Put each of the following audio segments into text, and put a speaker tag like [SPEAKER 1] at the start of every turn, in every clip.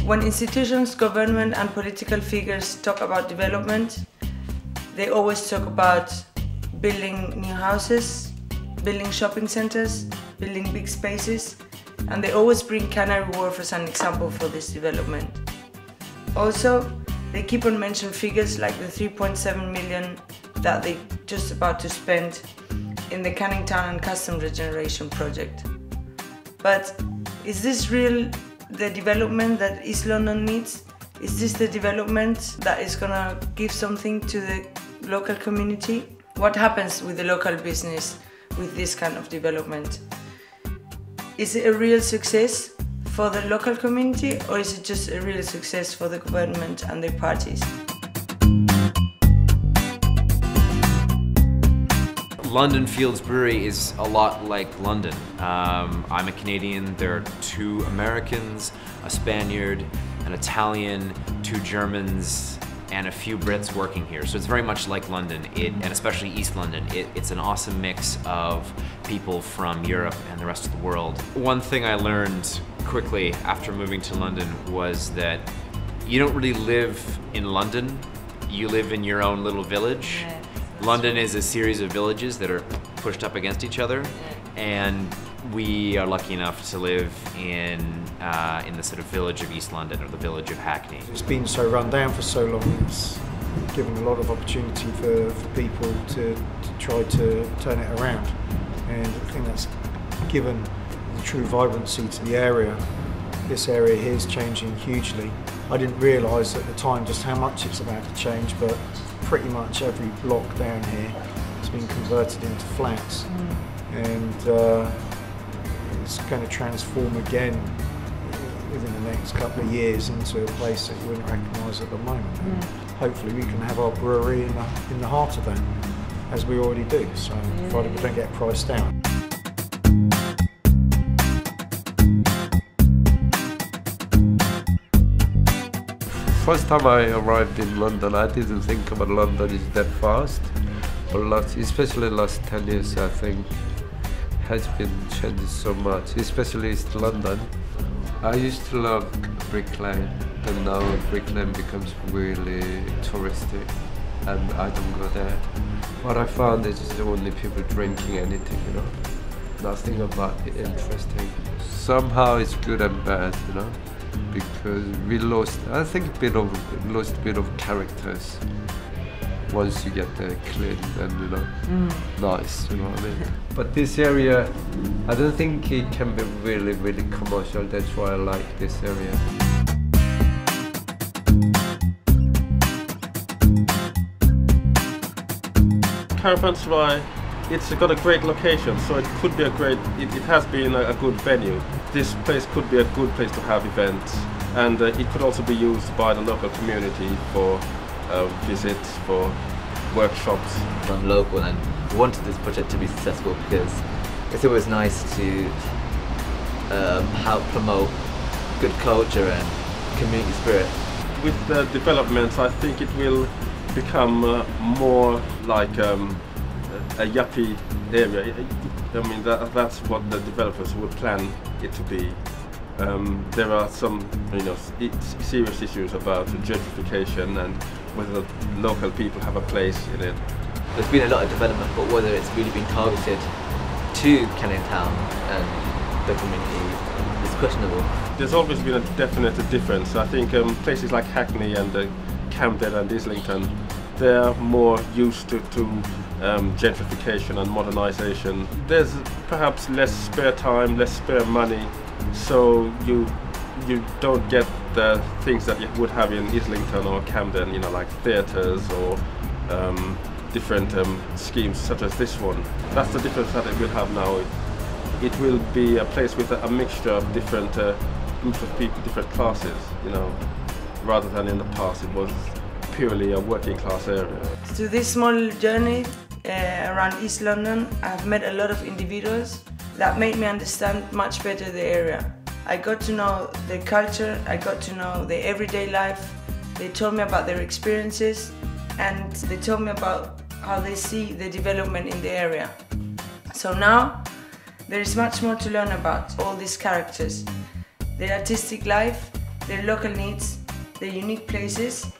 [SPEAKER 1] When institutions, government and political figures talk about development, they always talk about building new houses, building shopping centers, building big spaces, and they always bring Canary Wharf as an example for this development. Also, they keep on mentioning figures like the 3.7 million that they're just about to spend in the Canning Town and Custom Regeneration project. But is this real the development that East London needs? Is this the development that is gonna give something to the local community? What happens with the local business with this kind of development? Is it a real success for the local community, or is it just a real success for the government and their parties?
[SPEAKER 2] London Fields Brewery is a lot like London. I'm a Canadian, there are 2 Americans, a Spaniard, an Italian, 2 Germans, and a few Brits working here. So it's very much like London, and especially East London. It's an awesome mix of people from Europe and the rest of the world. One thing I learned quickly after moving to London was that you don't really live in London, you live in your own little village.
[SPEAKER 1] Yeah.
[SPEAKER 2] London is a series of villages that are pushed up against each other, and we are lucky enough to live in the sort of village of East London, or the village of Hackney.
[SPEAKER 3] It's been so run down for so long, it's given a lot of opportunity for people to try to turn it around, and I think that's given the true vibrancy to the area. This area here is changing hugely. I didn't realise at the time just how much it's about to change, but pretty much every block down here has been converted into flats, and it's going to transform again within the next couple of years into a place that you wouldn't recognise at the moment. Hopefully we can have our brewery in the heart of that, as we already do, so provided we don't get priced out.
[SPEAKER 4] First time I arrived in London, I didn't think about London is that fast. Especially the last 10 years, I think, has been changed so much, especially East London. I used to love Brick Lane, and now Brick Lane becomes really touristic, and I don't go there. What I found is only people drinking anything, you know. Nothing about it interesting. Somehow it's good and bad, you know, because we lost, I think, lost a bit of characters once you get clean and, you know, nice, you know what I mean? But this area, I don't think it can be really, really commercial. That's why I like this area.
[SPEAKER 5] Caravanserai, it's got a great location, so it could be it has been a good venue. This place could be a good place to have events, and it could also be used by the local community for visits, for workshops.
[SPEAKER 6] I'm local and wanted this project to be successful because it's always nice to help promote good culture and community spirit.
[SPEAKER 5] With the developments, I think it will become more like a yuppie area. I mean, that's what the developers would plan it to be. There are some, you know, serious issues about gentrification and whether the local people have a place in it.
[SPEAKER 6] There's been a lot of development, but whether it's really been targeted to Canning Town and the community is questionable.
[SPEAKER 5] There's always been a definite difference. I think places like Hackney and Camden and Islington, they're more used to gentrification and modernisation. There's perhaps less spare time, less spare money, so you don't get the things that you would have in Islington or Camden, you know, like theatres or different schemes such as this one. That's the difference that it will have now. It will be a place with a mixture of different groups of people, different classes, you know, rather than in the past it was purely a working class area.
[SPEAKER 1] Through this small journey around East London, I've met a lot of individuals that made me understand much better the area. I got to know their culture, I got to know their everyday life. They told me about their experiences, and they told me about how they see the development in the area. So now there is much more to learn about all these characters, their artistic life, their local needs, their unique places,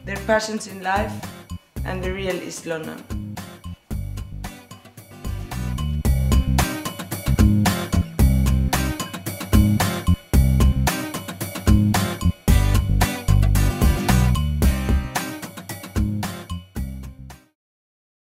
[SPEAKER 1] their passions in life, and the real East London.